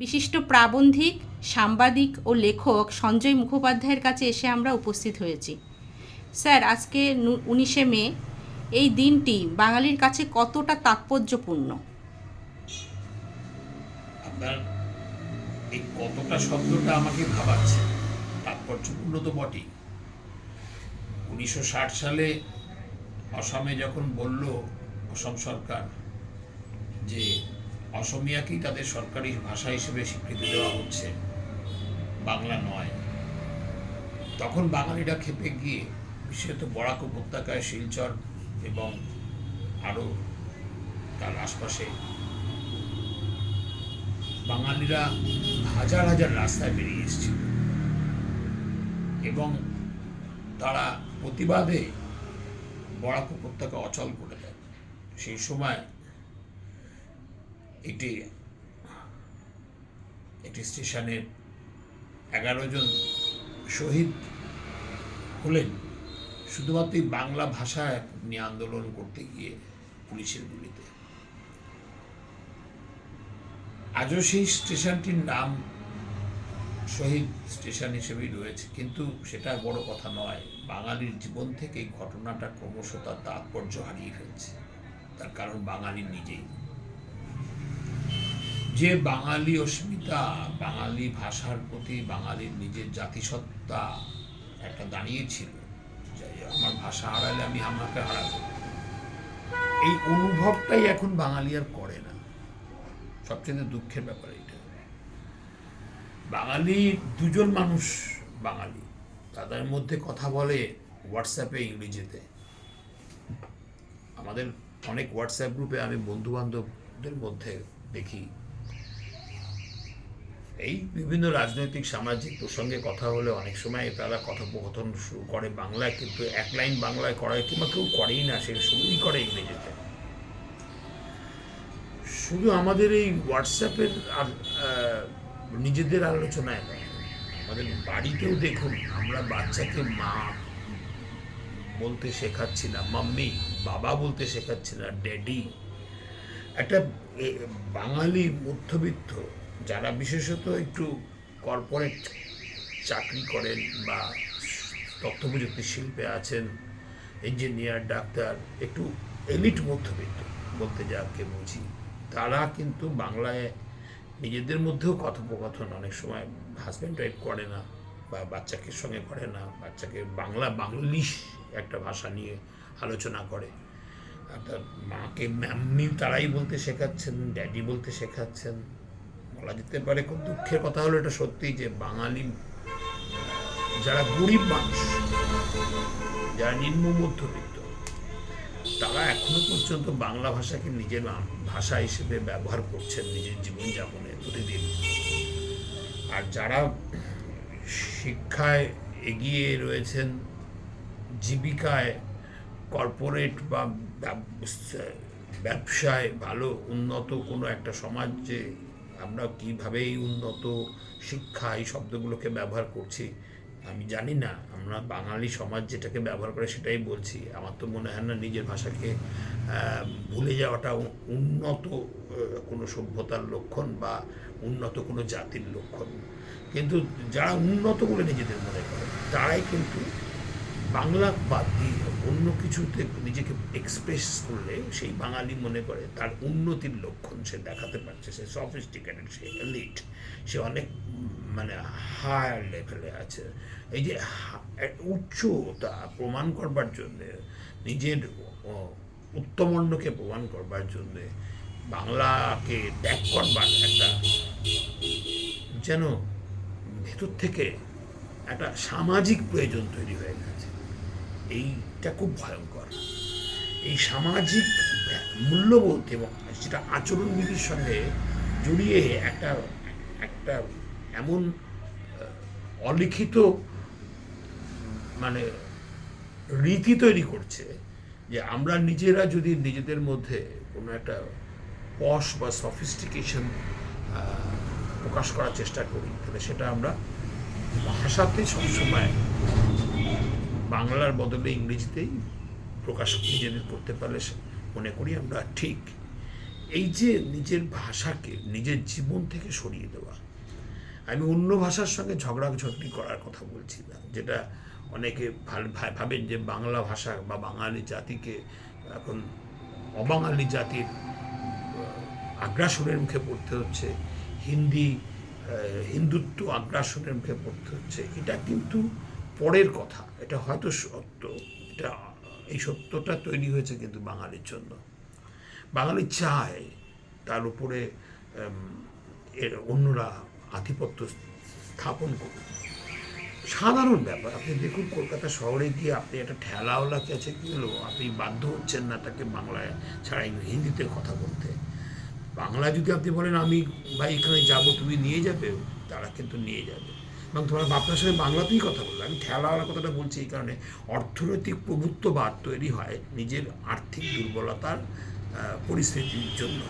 বিশিষ্ট প্রাবন্ধিক, সাংবাদিক ও লেখক সঞ্জয় মুখোপাধ্যায়ের কাছে এসে আমরা উপস্থিত হয়েছি। স্যার, আজকে 19শে মে, এই দিনটি বাঙালির কাছে কতটা তাৎপর্যপূর্ণ? আপনার এই কতটা শব্দটা আমাকে ভাবাচ্ছে। তাৎপর্যপূর্ণ তো বটেই। 1960 সালে অসমে যখন বলল অসম সরকার যে অসমিয়াকেই তাদের সরকারি ভাষা হিসেবে স্বীকৃতি দেওয়া হচ্ছে, বাংলা নয়, তখন বাঙালিরা ক্ষেপে গিয়ে বিশেষত বরাক উপত্যকায় শিলচর এবং আরও তার আশপাশে বাঙালিরা হাজার হাজার রাস্তায় বেরিয়ে এসেছিল এবং তারা প্রতিবাদে বরাক উপত্যকা অচল করে দেয়। সেই সময় একটি স্টেশনের 11 জন শহীদ হলেন শুধুমাত্র বাংলা ভাষায় নিয়ে আন্দোলন করতে গিয়ে পুলিশের গুলিতে। আজও সেই স্টেশনটির নাম শহীদ স্টেশন হিসেবেই রয়েছে, কিন্তু সেটা বড় কথা নয়। বাঙালির জীবন থেকে এই ঘটনাটা ক্রমশ তার তাৎপর্য হারিয়ে ফেলছে। তার কারণ বাঙালি নিজেই, যে বাঙালি অস্মিতা, বাঙালি ভাষার প্রতি বাঙালির নিজের জাতিসত্তা একটা দাঁড়িয়েছিল, যে আমার ভাষা হারালে আমি আমাকে হারাবো, এই অনুভবটাই এখন বাঙালি আর করে না। সবচেয়ে দুঃখের ব্যাপার এটা। বাঙালি দুজন মানুষ বাঙালি, তাদের মধ্যে কথা বলে হোয়াটসঅ্যাপে ইংরেজিতে। আমাদের অনেক হোয়াটসঅ্যাপ গ্রুপে আমি বন্ধু বান্ধবদের মধ্যে দেখি এই বিভিন্ন রাজনৈতিক সামাজিক প্রসঙ্গে কথা হলে অনেক সময় তারা কথোপকথন শুরু করে বাংলায়, কিন্তু এক লাইন বাংলায় করায় কিংবা কেউ করেই না, সে শুরুই করে ইংরেজিতে। শুধু আমাদের এই হোয়াটসঅ্যাপের নিজেদের আলোচনায় নয়, আমাদের বাড়িতেও দেখুন, আমরা বাচ্চাকে মা বলতে শেখাচ্ছি না, মাম্মি, বাবা বলতে শেখাচ্ছি না, ড্যাডি। একটা বাঙালি মধ্যবিত্ত যারা বিশেষত একটু কর্পোরেট চাকরি করেন বা তথ্য প্রযুক্তি শিল্পে আছেন, ইঞ্জিনিয়ার, ডাক্তার, একটু এলিট মধ্যবিত্ত বলতে যাকে বুঝি, তারা কিন্তু বাংলায় নিজেদের মধ্যেও কথোপকথন অনেক সময় হাজব্যান্ড ওয়াইফ করে না, বা বাচ্চাকে সঙ্গে করে না, বাচ্চাকে বাংলিশ একটা ভাষা নিয়ে আলোচনা করে। অর্থাৎ মাকে ম্যাম্মি তারাই বলতে শেখাচ্ছেন, ড্যাডি বলতে শেখাচ্ছেন। বলা যেতে পারে, খুব দুঃখের কথা হলো এটা সত্যি, যে বাঙালি যারা গরিব মানুষ, যারা নিম্ন মধ্যবিত্ত, তারা এখনো পর্যন্ত বাংলা ভাষাকে নিজের ভাষা হিসেবে ব্যবহার করছেন নিজের জীবনযাপনে প্রতিদিন। আর যারা শিক্ষায় এগিয়ে রয়েছেন, জীবিকায়, কর্পোরেট বা ব্যবসায় ভালো উন্নত কোনো একটা সমাজ, যে আমরা কীভাবে এই উন্নত শিক্ষা এই শব্দগুলোকে ব্যবহার করছি আমি জানি না। আমরা বাঙালি সমাজ যেটাকে ব্যবহার করে সেটাই বলছি। আমার তো মনে হয় না নিজের ভাষাকে ভুলে যাওয়াটা উন্নত কোনো সভ্যতার লক্ষণ বা উন্নত কোনো জাতির লক্ষণ। কিন্তু যারা উন্নত বলে নিজেদের মনে করে, তারাই কিন্তু বাংলা বাদ দিয়ে অন্য কিছুতে নিজেকে এক্সপ্রেস করলে সেই বাঙালি মনে করে তার উন্নতির লক্ষণ সে দেখাতে পারছে, সে সফিস্টিকেটেড, সে এলিট, সে অনেক মানে হায়ার লেভেলে আছে। এই যে উচ্চতা প্রমাণ করবার জন্যে, নিজের উত্তমণ্ডকে প্রমাণ করবার জন্যে বাংলাকে ত্যাগ করবার একটা যেন ভেতর থেকে একটা সামাজিক প্রয়োজন তৈরি হয়ে গেছে। এইটা খুব ভয়ঙ্কর। এই সামাজিক মূল্যবোধ এবং যেটা আচরণবিধির সঙ্গে জড়িয়ে একটা একটা এমন অলিখিত মানে রীতি তৈরি করছে, যে আমরা নিজেরা যদি নিজেদের মধ্যে কোনো একটা পশ বা সফিস্টিকেশন প্রকাশ করার চেষ্টা করি, তাহলে সেটা আমরা ভাষাতেই সবসময় বাংলার বদলে ইংরেজিতেই প্রকাশ নিজেদের করতে পারলে মনে করি আমরা ঠিক। এই যে নিজের ভাষাকে নিজের জীবন থেকে সরিয়ে দেওয়া, আমি অন্য ভাষার সঙ্গে ঝগড়াঝগড়ি করার কথা বলছি না, যেটা অনেকে ভাবেন যে বাংলা ভাষা বা বাঙালি জাতিকে এখন অবাঙালি জাতির আগ্রাসনের মুখে পড়তে হচ্ছে, হিন্দুত্ব আগ্রাসনের মুখে পড়তে হচ্ছে। এটা কিন্তু পরের কথা, এটা হয়তো সত্য, এটা এই সত্যটা তৈরি হয়েছে কিন্তু বাঙালির জন্য। বাঙালি চায় তার উপরে এর অন্যরা আধিপত্য স্থাপন করুন। সাধারণ ব্যাপার, আপনি দেখুন কলকাতা শহরে গিয়ে আপনি একটা ঠেলাওয়ালা কাছে গেলেও আপনি বাধ্য হচ্ছেন না তাকে বাংলায় ছাড়া হিন্দিতে কথা বলতে। বাংলায় যদি আপনি বলেন আমি ভাই এখানে যাব, তুমি নিয়ে যাবে, তারা কিন্তু নিয়ে যাবে এবং তোমার আপনার সাথে বাংলাতেই কথা বলবে। আমি ঠেলাওয়ালা কথাটা বলছি এই কারণে, অর্থনৈতিক প্রভুত্ববাদ তৈরি হয় নিজের আর্থিক দুর্বলতার পরিস্থিতির জন্য।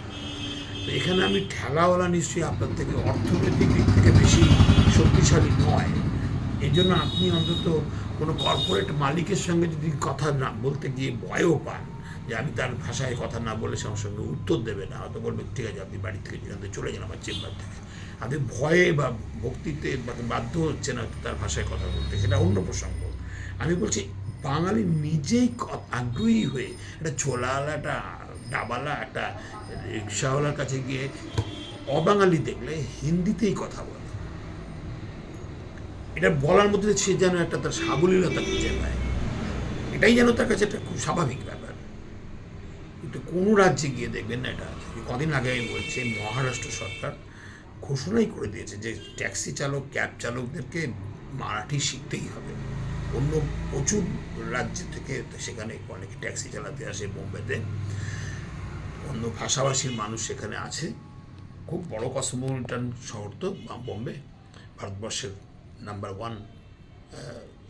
তো এখানে আমি ঠেলাওয়ালা নিশ্চয়ই আপনার থেকে অর্থনৈতিক দিক থেকে বেশি শক্তিশালী নয়। এই জন্য আপনি অন্তত কোনো কর্পোরেট মালিকের সঙ্গে যদি কথা না বলতে গিয়ে ভয়ও পান যে আমি তার ভাষায় কথা না বলে সে আমার সঙ্গে উত্তর দেবে না, হয়তো বলবে ঠিক আছে আপনি বাড়ি থেকে যেখান থেকে চলে যান আমার চেম্বার থেকে, আপনি ভয়ে বা ভক্তিতে বাধ্য হচ্ছে না তার ভাষায় কথা বলতে, সেটা অন্য প্রসঙ্গ। আমি বলছি বাঙালি নিজেই আগ্রহী হয়ে একটা ছোলাওয়ালা, একটা ডাবালা, একটা রিক্সাওয়ালার কাছে গিয়ে অবাঙালি দেখলে হিন্দিতেই কথা বলে। এটা বলার মধ্যে সে যেন একটা তার সাবলীলতা খুঁজে পায়, এটাই যেন তার কাছে একটা খুব স্বাভাবিক ব্যাপার। কিন্তু কোনো রাজ্যে গিয়ে দেখবেন না এটা আছে। কদিন আগে আমি বলছি মহারাষ্ট্র সরকার ঘোষণাই করে দিয়েছে যে ট্যাক্সি চালক, ক্যাব চালকদেরকে মারাঠি শিখতেই হবে। অন্য প্রচুর রাজ্য থেকে সেখানে অনেকে ট্যাক্সি চালাতে আসে বোম্বেতে, অন্য ভাষাভাষীর মানুষ সেখানে আছে। খুব বড় কসমোপলিটন শহর তো বোম্বে, ভারতবর্ষের নাম্বার 1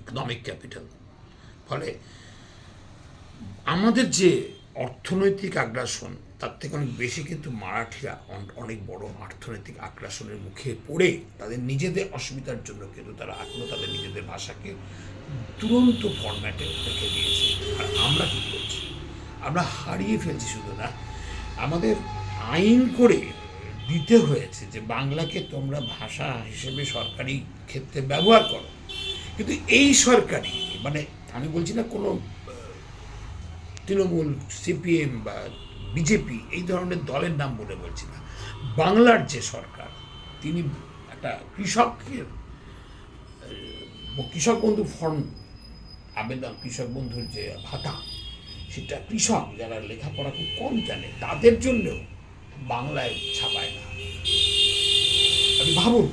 ইকোনমিক ক্যাপিটাল। ফলে আমাদের যে অর্থনৈতিক আগ্রাসন তার থেকে অনেক বেশি কিন্তু মারাঠিরা অনেক বড় অর্থনৈতিক আগ্রাসনের মুখে পড়ে তাদের নিজেদের অসুবিধার জন্য কিন্তু তারা এখনও তাদের নিজেদের ভাষাকে তুরন্ত ফরম্যাটে রেখে দিয়েছে। আর আমরা কী করছি? আমরা হারিয়ে ফেলছি। শুধু না, আমাদের আইন করে দিতে হয়েছে যে বাংলাকে তোমরা ভাষা হিসেবে সরকারি ক্ষেত্রে ব্যবহার করো, কিন্তু এই সরকারি, মানে আমি বলছি না কোনো তৃণমূল, সিপিএম বা বিজেপি এই ধরনের দলের নাম বলে বলছি না, বাংলার যে সরকার তিনি একটা কৃষক বন্ধু ফর্ম আবেদন, কৃষক বন্ধুর যে ভাতা, সেটা কৃষক যারা লেখাপড়া খুব কম জানে তাদের জন্যও বাংলায় ছাপায় না। আপনি ভাবুন,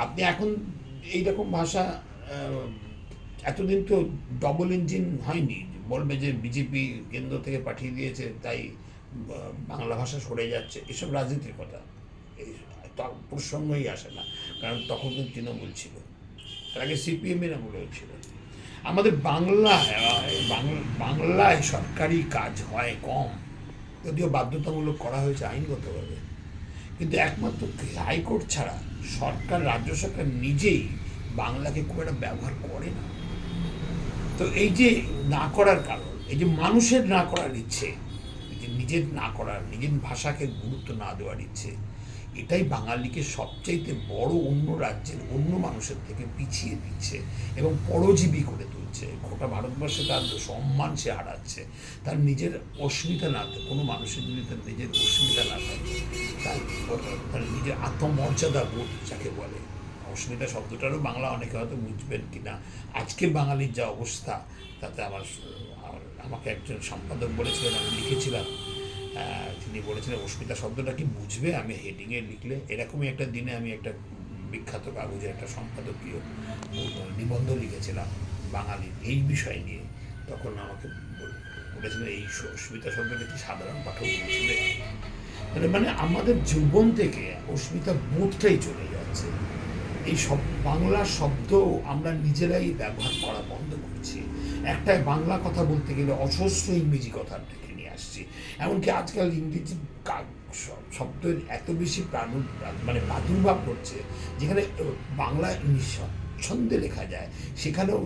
আপনি এখন এইরকম ভাষা, এতদিন তো ডবল ইঞ্জিন হয়নি, বলবে যে বিজেপি কেন্দ্র থেকে পাঠিয়ে দিয়েছে তাই বাংলা ভাষা সরে যাচ্ছে, এসব রাজনীতির কথা, এই প্রসঙ্গই আসে না। কারণ তখন তো তৃণমূল ছিল, তার আগে সিপিএমের আমলে ছিল। আমাদের বাংলায় সরকারি কাজ হয় কম, যদিও বাধ্যতামূলক করা হয়েছে আইনগতভাবে, কিন্তু একমাত্র হাইকোর্ট ছাড়া সরকার, রাজ্য সরকার নিজেই বাংলাকে খুব একটা ব্যবহার করে না। তো এই যে না করার কারণ, এই যে মানুষের না করার ইচ্ছে, যে নিজের না করার, নিজের ভাষাকে গুরুত্ব না দেওয়ার ইচ্ছে, এটাই বাঙালিকে সবচাইতে বড় অন্য রাজ্যের অন্য মানুষের থেকে পিছিয়ে দিচ্ছে এবং পরজীবী করে তুলছে। গোটা ভারতবর্ষে তার সম্মান সে হারাচ্ছে। তার নিজের অস্মিতা না, কোনো মানুষের যদি তার নিজের অস্মিতা না থাকে, তার নিজের আত্মমর্যাদা বোধ যাকে বলে, অস্মিতা শব্দটারও বাংলা অনেকে হয়তো বুঝবেন কি না। আজকে বাঙালির যা অবস্থা, তাতে আমাকে একজন সম্পাদক বলেছিলেন, আমি লিখেছিলাম, তিনি বলেছিলেন অস্মিতা শব্দটা কি বুঝবে আমি হেডিংয়ে লিখলে। এরকমই একটা দিনে আমি একটা বিখ্যাত কাগজে একটা সম্পাদকীয় নিবন্ধ লিখেছিলাম বাঙালির এই বিষয় নিয়ে। তখন আমাকে বলেছিলেন এই অস্মিতা শব্দটা কি সাধারণ পাঠক বুঝবে? মানে আমাদের জীবন থেকে অস্মিতা বোধটাই চলে যাচ্ছে। এই সব বাংলা শব্দ আমরা নিজেরাই ব্যবহার করা বন্ধ করছি। একটাই বাংলা কথা বলতে গেলে অজস্র ইংরেজি কথা ডেকে নিয়ে আসছি। এমনকি আজকাল ইংরেজি শব্দের এত বেশি প্রাদুর্ভাব করছে, যেখানে বাংলা নিঃস্ব স্বচ্ছন্দে লেখা যায়, সেখানেও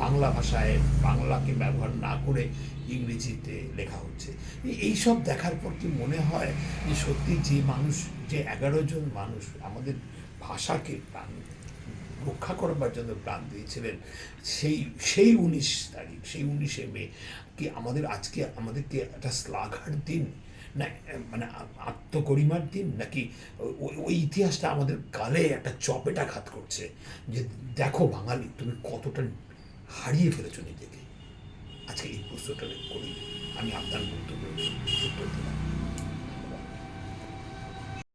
বাংলা ভাষায় বাংলাকে ব্যবহার না করে ইংরেজিতে লেখা হচ্ছে। এইসব দেখার পর কি মনে হয় যে সত্যি যে মানুষ, যে 11 জন মানুষ আমাদের ভাষাকে প্রাণ রক্ষা করবার জন্য প্রাণ দিয়েছিলেন, সেই সেই 19 তারিখ, সেই 19শে মে কি আমাদের আজকে আমাদেরকে একটা শ্লাঘার দিন, না মানে আত্মগরিমার দিন, নাকি ওই ইতিহাসটা আমাদের গালে একটা চপেটাঘাত করছে যে দেখো বাঙালি তুমি কতটা হারিয়ে ফেলেছো নিজেকে? আজকে এই প্রশ্নটা করি, আমি আপনার বক্তব্য উত্তর দিলাম।